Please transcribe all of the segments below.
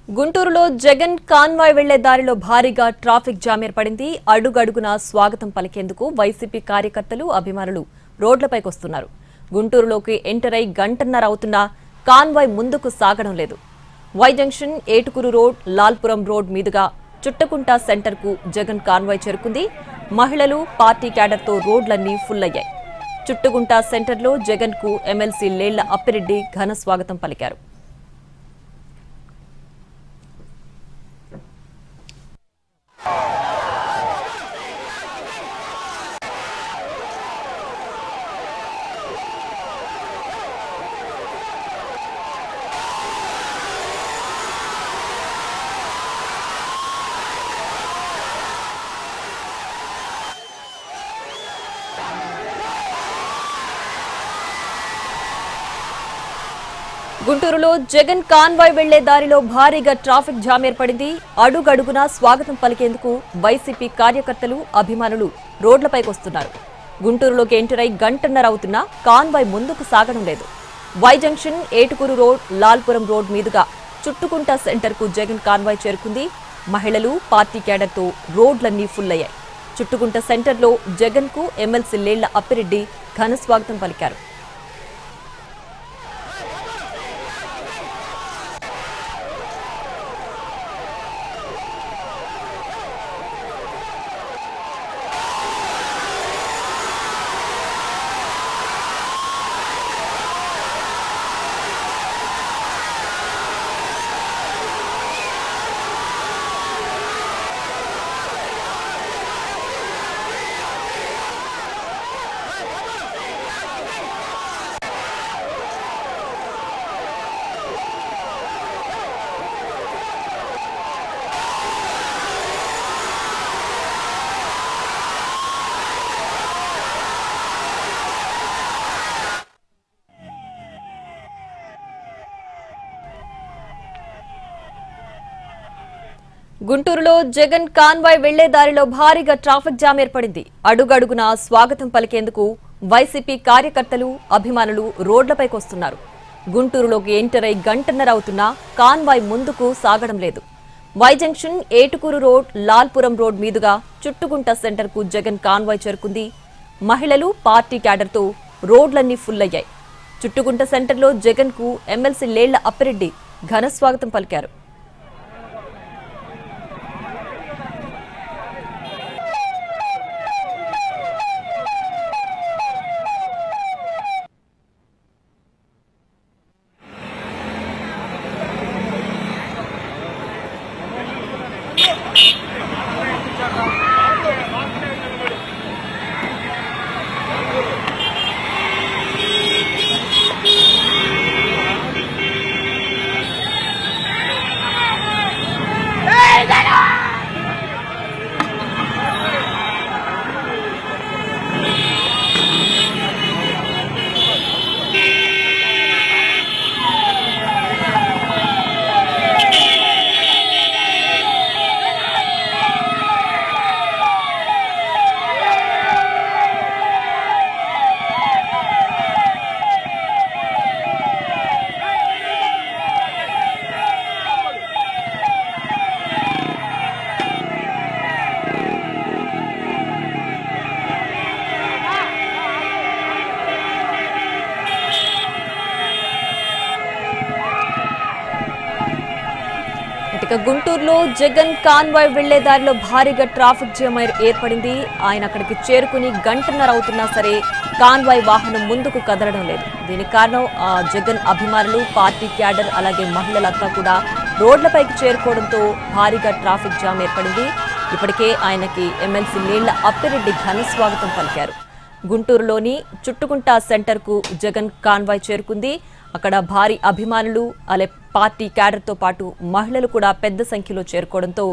గుంటూరులో జగన్ కాన్వాయ్ వెళ్లే దారిలో భారీగా ట్రాఫిక్ జామ్ ఏర్పడింది. అడుగడుగునా స్వాగతం పలికేందుకు వైసీపీ కార్యకర్తలు, అభిమానులు రోడ్లపైకి వస్తున్నారు. గుంటూరులోకి ఎంటర్ అయి గంటన్నర అవుతున్నా కాన్వాయ్ ముందుకు సాగడం లేదు. Y junction, Etukuru road, Lalpuram road మీదుగా చుట్టకుంట సెంటర్కు జగన్ కాన్వాయ్ చేరుకుంది. మహిళలు, పార్టీ క్యాడర్తో రోడ్లన్నీ ఫుల్ అయ్యాయి. చుట్టుగుంట సెంటర్లో జగన్కు ఎమ్మెల్సీ లేళ్ల అప్పిరెడ్డి ఘన స్వాగతం పలికారు. గుంటూరులో జగన్ కాన్వాయ్ వెళ్లే దారిలో భారీగా ట్రాఫిక్ జామ్ ఏర్పడింది. అడుగడుగునా స్వాగతం పలికేందుకు వైసీపీ కార్యకర్తలు, అభిమానులు రోడ్లపైకి వస్తున్నారు. గుంటూరులోకి ఎంటర్ అయి గంటన్నర అవుతున్నా కాన్వాయ్ ముందుకు సాగడం లేదు. Y junction, Etukuru road, Lalpuram road మీదుగా చుట్టుకుంట సెంటర్కు జగన్ కాన్వాయ్ చేరుకుంది. మహిళలు, పార్టీ క్యాడర్తో రోడ్లన్నీ ఫుల్ అయ్యాయి. చుట్టుకుంట సెంటర్లో జగన్కు ఎమ్మెల్సీ లేళ్ల అప్పిరెడ్డి ఘన స్వాగతం పలికారు. గుంటూరులో జగన్ కాన్వాయ్ వెళ్లే దారిలో భారీగా ట్రాఫిక్ జామ్ ఏర్పడింది. అడుగడుగునా స్వాగతం పలికేందుకు వైసీపీ కార్యకర్తలు, అభిమానులు రోడ్లపైకి వస్తున్నారు. గుంటూరులోకి ఎంటర్ అయి గంటన్నర అవుతున్నా కాన్వాయ్ ముందుకు సాగడం లేదు. Y junction, Etukuru road, Lalpuram road మీదుగా చుట్టుకుంట సెంటర్కు జగన్ కాన్వాయ్ చేరుకుంది. మహిళలు, పార్టీ క్యాడర్తో రోడ్లన్నీ ఫుల్ అయ్యాయి. చుట్టుకుంట సెంటర్లో జగన్కు ఎమ్మెల్సీ లేళ్ల అప్పిరెడ్డి ఘన స్వాగతం పలికారు. గుంటూరులో జగన్ కాన్వాయ్ వెళ్లే దారిలో భారీగా ట్రాఫిక్ జామ్ ఏర్పడింది. ఆయన అక్కడికి చేరుకుని గంటన్నర అవుతున్నా సరే కాన్వాయ్ వాహనం ముందుకు కదలడం లేదు. దీనికి కారణం జగన్ అభిమానులు, పార్టీ క్యాడర్, అలాగే మహిళలంతా కూడా రోడ్లపైకి చేరుకోవడంతో భారీగా ట్రాఫిక్ జామ్ ఏర్పడింది. ఇప్పటికే ఆయనకి ఎమ్మెల్సీ లేళ్ల అప్పిరెడ్డి ఘన స్వాగతం పలికారు. గుంటూరులోని చుట్టుకుంట సెంటర్కు జగన్ కాన్వాయ్ చేరుకుంది. అక్కడ భారీ అభిమానులు, అలాగే పార్టీ క్యాడర్తో పాటు మహిళలు కూడా పెద్ద సంఖ్యలో చేరుకోవడంతో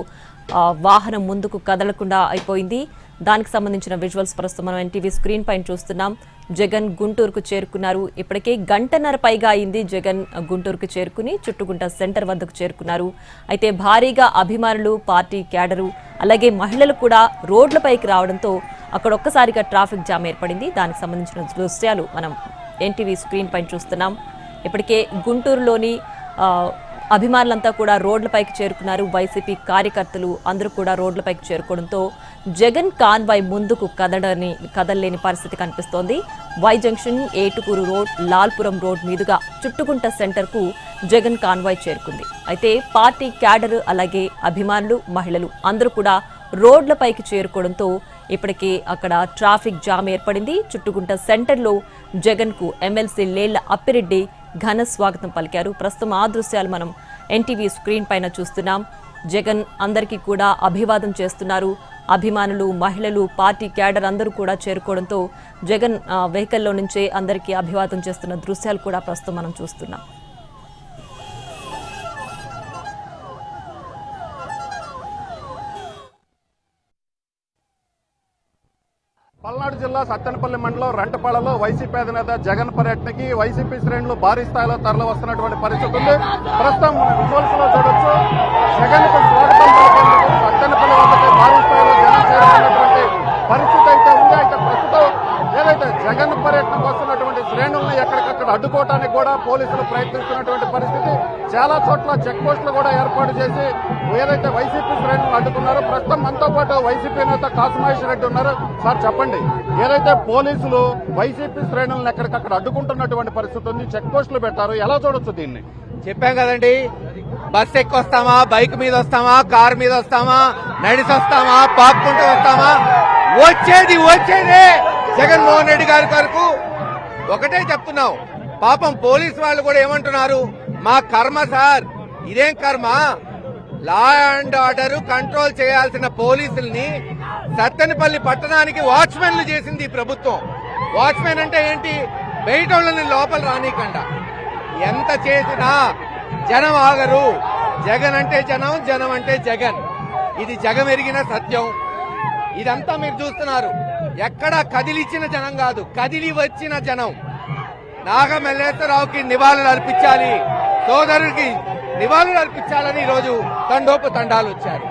వాహనం ముందుకు కదలకుండా అయిపోయింది. దానికి సంబంధించిన విజువల్స్ ప్రస్తుతం మనం ఎన్టీవీ స్క్రీన్ పైన చూస్తున్నాం. జగన్ గుంటూరుకు చేరుకున్నారు. ఇప్పటికే గంటన్నర పైగా అయింది జగన్ గుంటూరుకు చేరుకుని చుట్టుకుంట సెంటర్ వద్దకు చేరుకున్నారు. అయితే భారీగా అభిమానులు, పార్టీ క్యాడరు, అలాగే మహిళలు కూడా రోడ్లపైకి రావడంతో అక్కడ ఒక్కసారిగా ట్రాఫిక్ జామ్ ఏర్పడింది. దానికి సంబంధించిన దృశ్యాలు మనం ఎన్టీవీ స్క్రీన్ పైన చూస్తున్నాం. ఇప్పటికే గుంటూరులోని అభిమానులంతా కూడా రోడ్లపైకి చేరుకున్నారు. వైసీపీ కార్యకర్తలు అందరూ కూడా రోడ్లపైకి చేరుకోవడంతో జగన్ కాన్వాయ్ ముందుకు కదలలేని పరిస్థితి కనిపిస్తోంది. Y junction, Etukuru road, Lalpuram road మీదుగా చుట్టుకుంట సెంటర్ కు జగన్ కాన్వాయ్ చేరుకుంది. అయితే పార్టీ క్యాడర్ అలాగే అభిమానులు, మహిళలు అందరూ కూడా రోడ్లపైకి చేరుకోవడంతో ఇప్పటికే అక్కడ ట్రాఫిక్ జామ్ ఏర్పడింది. చుట్టుకుంట సెంటర్లో జగన్ కు ఎమ్మెల్సీ లేళ్ల అప్పిరెడ్డి ఘన స్వాగతం పలికారు. ప్రస్తుతం ఆ దృశ్యాలు మనం ఎన్టీవీ స్క్రీన్ పైన చూస్తున్నాం. జగన్ అందరికీ కూడా అభివాదం చేస్తున్నారు. అభిమానులు, మహిళలు, పార్టీ క్యాడర్ అందరూ కూడా చేరుకోవడంతో జగన్ వెహికల్లో నుంచే అందరికీ అభివాదం చేస్తున్న దృశ్యాలు కూడా ప్రస్తుతం మనం చూస్తున్నాం. పల్నాడు జిల్లా సత్తెనపల్లి మండలం రంటపాలలో వైసీపీ అధినేత జగన్ పర్యటనకి వైసీపీ శ్రేణులు భారీ స్థాయిలో తరలి వస్తున్నటువంటి పరిస్థితి ఉంది. ప్రస్తుతం మన విజువల్స్ లో చూడొచ్చు, జగన్ కు స్వాగతం పలికేందుకు సత్తెనపల్లి వద్దకు భారీ స్థాయిలో జనం చేరుకున్నటువంటి పరిస్థితి అయితే ఉంది. అయితే ప్రస్తుతం ఏదైతే జగన్ పర్యటనకు వస్తున్నటువంటి శ్రేణులను ఎక్కడికక్కడ అడ్డుకోవడానికి కూడా పోలీసులు ప్రయత్నిస్తున్నటువంటి పరిస్థితి. చాలా చోట్ల చెక్ పోస్టులు కూడా ఏర్పాటు చేసి ఏదైతే వైసీపీ శ్రేణులను అడ్డుకున్నారో, ప్రస్తుతం మనతో పాటు వైసీపీ నేత కాసుమహేశ్వర్ రెడ్డి ఉన్నారు. సార్ చెప్పండి, ఏదైతే పోలీసులు వైసీపీ శ్రేణులను ఎక్కడికక్కడ అడ్డుకుంటున్నటువంటి పరిస్థితి ఉంది, చెక్ పోస్టులు పెట్టారు, ఎలా చూడొచ్చు దీన్ని? చెప్పాం కదండి, బస్ ఎక్కి వస్తామా, బైక్ మీద వస్తామా, కార్ మీద వస్తామా, నడిచి వస్తామా, పాక్కుంటూ వస్తామా, వచ్చేది జగన్మోహన్ రెడ్డి గారి వరకు ఒకటే చెప్తున్నాం. పాపం పోలీసు వాళ్ళు కూడా ఏమంటున్నారు, మా కర్మ సార్, ఇదేం కర్మ, లా అండ్ ఆర్డర్ కంట్రోల్ చేయాల్సిన పోలీసుల్ని సత్తెనపల్లి పట్టణానికి వాచ్మెన్లు చేసింది ఈ ప్రభుత్వం. వాచ్మెన్ అంటే ఏంటి, బయట వాళ్ళని లోపల రానీకుండా. ఎంత చేసినా జనం ఆగరు. జగన్ అంటే జనం, జనం అంటే జగన్. ఇది జగమెరిగిన సత్యం. ఇదంతా మీరు చూస్తున్నారు. ఎక్కడా కదిలిచ్చిన జనం కాదు, కదిలి వచ్చిన జనం. నాగమల్లేశ్వరరావుకి నివాళులు అర్పించాలి, సోదరుడికి నివాళులు అర్పించాలని ఈరోజు తండోపు తండాలు వచ్చారు.